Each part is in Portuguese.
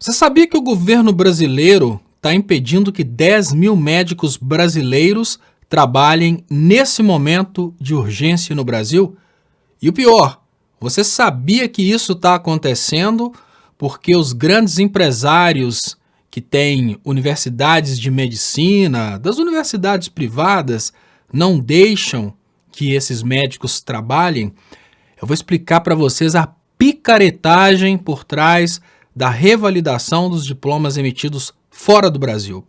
Você sabia que o governo brasileiro está impedindo que 10 mil médicos brasileiros trabalhem nesse momento de urgência no Brasil? E o pior, você sabia que isso está acontecendo porque os grandes empresários que têm universidades de medicina, das universidades privadas, não deixam que esses médicos trabalhem? Eu vou explicar para vocês a picaretagem por trás da revalidação dos diplomas emitidos fora do Brasil.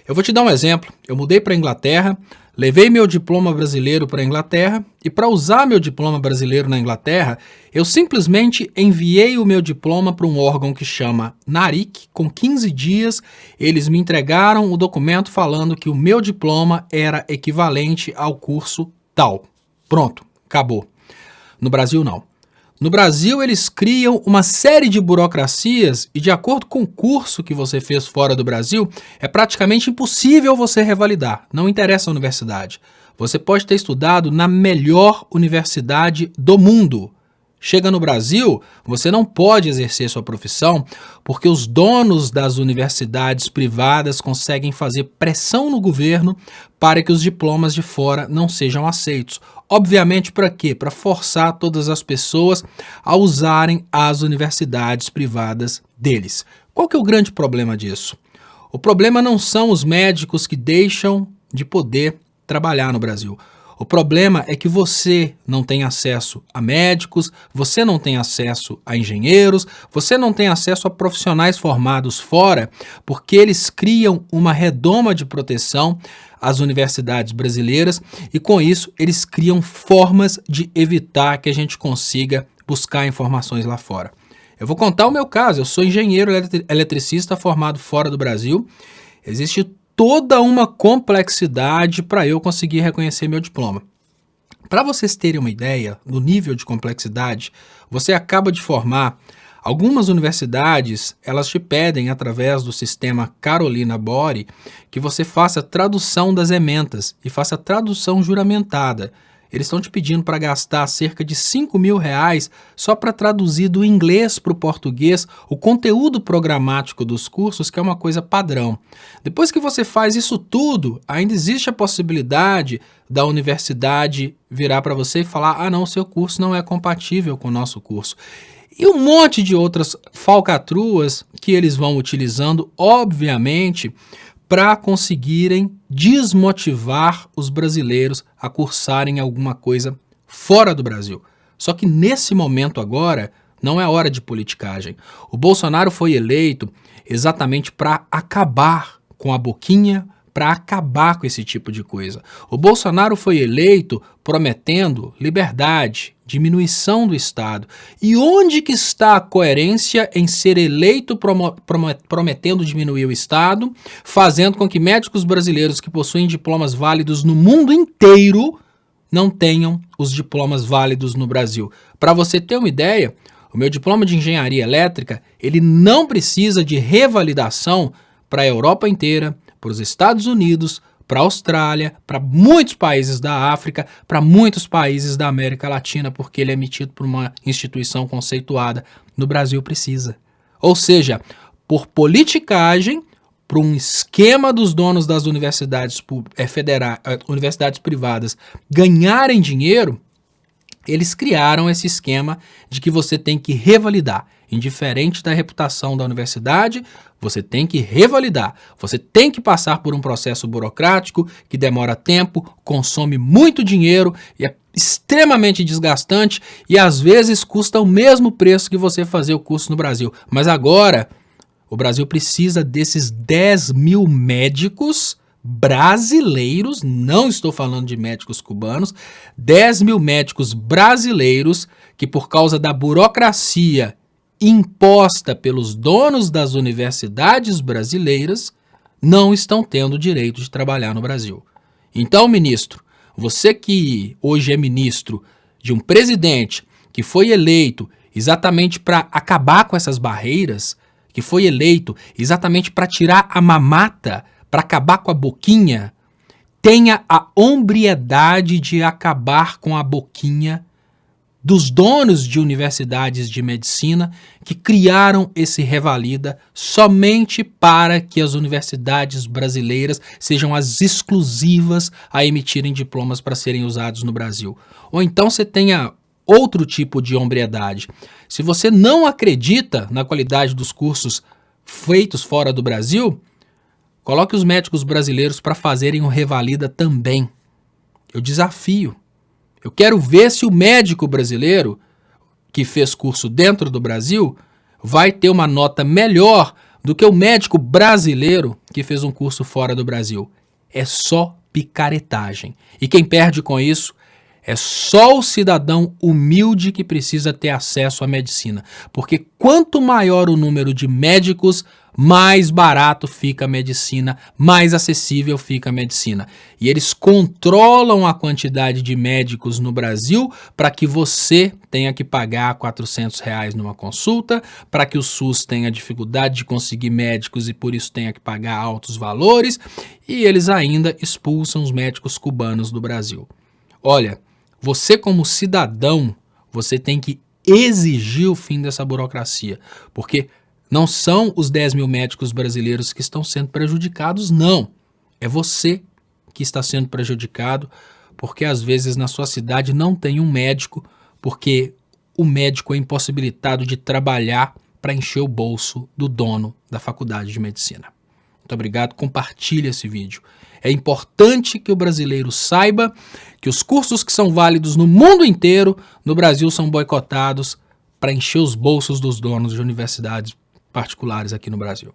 Eu vou te dar um exemplo. Eu mudei para a Inglaterra, levei meu diploma brasileiro para a Inglaterra e para usar meu diploma brasileiro na Inglaterra, eu simplesmente enviei o meu diploma para um órgão que chama NARIC. Com 15 dias, eles me entregaram o documento falando que o meu diploma era equivalente ao curso tal. Pronto, acabou. No Brasil, não. No Brasil, eles criam uma série de burocracias e, de acordo com o curso que você fez fora do Brasil, é praticamente impossível você revalidar. Não interessa a universidade. Você pode ter estudado na melhor universidade do mundo. Chega no Brasil, você não pode exercer sua profissão porque os donos das universidades privadas conseguem fazer pressão no governo para que os diplomas de fora não sejam aceitos. Obviamente, para quê? Para forçar todas as pessoas a usarem as universidades privadas deles. Qual que é o grande problema disso? O problema não são os médicos que deixam de poder trabalhar no Brasil. O problema é que você não tem acesso a médicos, você não tem acesso a engenheiros, você não tem acesso a profissionais formados fora, porque eles criam uma redoma de proteção às universidades brasileiras e, com isso, eles criam formas de evitar que a gente consiga buscar informações lá fora. Eu vou contar o meu caso. Eu sou engenheiro eletricista formado fora do Brasil. Existe toda uma complexidade para eu conseguir reconhecer meu diploma. Para vocês terem uma ideia do nível de complexidade, você acaba de formar. Algumas universidades, elas te pedem, através do sistema Carolina Bori, que você faça tradução das ementas e faça tradução juramentada. Eles estão te pedindo para gastar cerca de R$5.000 só para traduzir do inglês para o português o conteúdo programático dos cursos, que é uma coisa padrão. Depois que você faz isso tudo, ainda existe a possibilidade da universidade virar para você e falar: ah não, seu curso não é compatível com o nosso curso. E um monte de outras falcatruas que eles vão utilizando, obviamente, para conseguirem desmotivar os brasileiros a cursarem alguma coisa fora do Brasil. Só que nesse momento agora, não é hora de politicagem. O Bolsonaro foi eleito exatamente para acabar com a boquinha, para acabar com esse tipo de coisa. O Bolsonaro foi eleito prometendo liberdade, diminuição do Estado. E onde que está a coerência em ser eleito prometendo diminuir o Estado, fazendo com que médicos brasileiros que possuem diplomas válidos no mundo inteiro não tenham os diplomas válidos no Brasil? Para você ter uma ideia, o meu diploma de engenharia elétrica, ele não precisa de revalidação para a Europa inteira, para os Estados Unidos, para a Austrália, para muitos países da África, para muitos países da América Latina, porque ele é emitido por uma instituição conceituada. No Brasil precisa. Ou seja, por politicagem, por um esquema dos donos das universidades universidades privadas ganharem dinheiro, eles criaram esse esquema de que você tem que revalidar. Indiferente da reputação da universidade, você tem que revalidar. Você tem que passar por um processo burocrático que demora tempo, consome muito dinheiro e é extremamente desgastante e às vezes custa o mesmo preço que você fazer o curso no Brasil. Mas agora, o Brasil precisa desses 10 mil médicos brasileiros, não estou falando de médicos cubanos, 10 mil médicos brasileiros que, por causa da burocracia imposta pelos donos das universidades brasileiras, não estão tendo direito de trabalhar no Brasil. Então, ministro, você que hoje é ministro de um presidente que foi eleito exatamente para acabar com essas barreiras, que foi eleito exatamente para tirar a mamata, para acabar com a boquinha, tenha a hombridade de acabar com a boquinha dos donos de universidades de medicina que criaram esse Revalida somente para que as universidades brasileiras sejam as exclusivas a emitirem diplomas para serem usados no Brasil. Ou então você tenha outro tipo de hombridade. Se você não acredita na qualidade dos cursos feitos fora do Brasil, coloque os médicos brasileiros para fazerem o Revalida também. Eu desafio. Eu quero ver se o médico brasileiro que fez curso dentro do Brasil vai ter uma nota melhor do que o médico brasileiro que fez um curso fora do Brasil. É só picaretagem. E quem perde com isso é só o cidadão humilde que precisa ter acesso à medicina. Porque quanto maior o número de médicos, mais barato fica a medicina, mais acessível fica a medicina. E eles controlam a quantidade de médicos no Brasil para que você tenha que pagar R$400 numa consulta, para que o SUS tenha dificuldade de conseguir médicos e por isso tenha que pagar altos valores, e eles ainda expulsam os médicos cubanos do Brasil. Olha, você como cidadão, você tem que exigir o fim dessa burocracia, porque não são os 10 mil médicos brasileiros que estão sendo prejudicados, não. É você que está sendo prejudicado, porque às vezes na sua cidade não tem um médico, porque o médico é impossibilitado de trabalhar para encher o bolso do dono da faculdade de medicina. Muito obrigado, compartilhe esse vídeo. É importante que o brasileiro saiba que os cursos que são válidos no mundo inteiro, no Brasil são boicotados para encher os bolsos dos donos de universidades particulares aqui no Brasil.